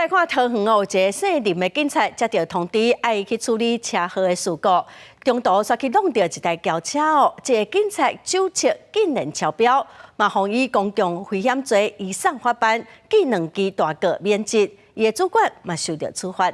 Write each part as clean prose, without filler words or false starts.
来看桃园有一个姓林的警察接到通知，要去处理车祸的事故，中途煞去弄到一台轿车哦。这个警察酒测竟然超标，嘛予以公共危险罪移送法办，记2期大过免职，伊的主管嘛受到处罚。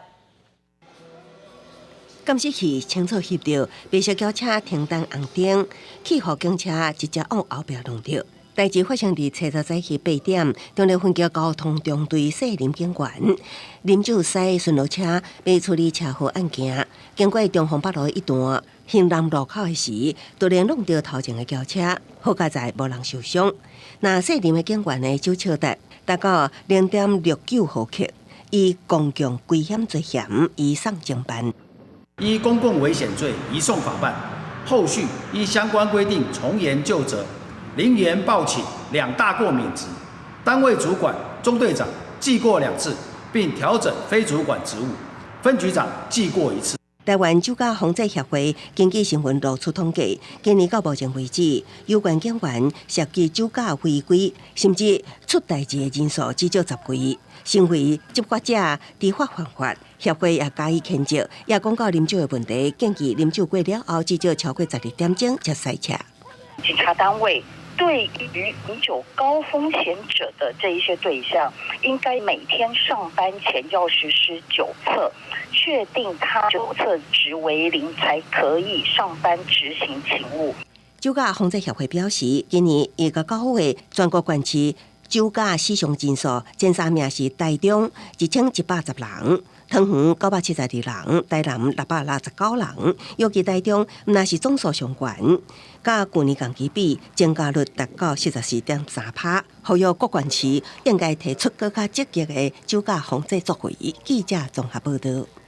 监视器清楚翕到白色轿车停当红灯，起火警车直接往后壁弄着。代志发生伫七早起8点，中立分局交通中队姓林警员啉酒驶巡逻车要处理车祸案件，经过中丰北路一段兴南路口的时，突然弄到头前的轿车，好佳在无人受伤。那姓林的警员的酒测达到0.69毫克，以公共危险罪嫌移送侦办。依公共危险罪移送法办，后续依相关规定从严就责。0元报请2大过免职，单位主管、中队长记过2次，并调整非主管职务，分局长记过1次。台湾酒驾防治协会经济新闻露出统计，今年到目前为止，有关警员涉及酒驾违规，甚至出代志的人数至少10位。身为执法者，知法犯法，协会也加以谴责，也公告啉酒的问题，建议啉酒过了后，至少超过12点钟才塞车。警察单位对于饮酒高风险者的这一些对象，应该每天上班前要实施酒测，确定他酒测值为0，才可以上班执行勤务。酒驾防治协会表示，今年1到9月，全国县市酒驾死伤人数前3名是台中1110人。桃园972人，台南669人，尤其台中那是总数上悬，甲去年同期比，增加率达到14.3%。呼吁各县市应该提出更加积极的酒驾防治作为。记者综合报道。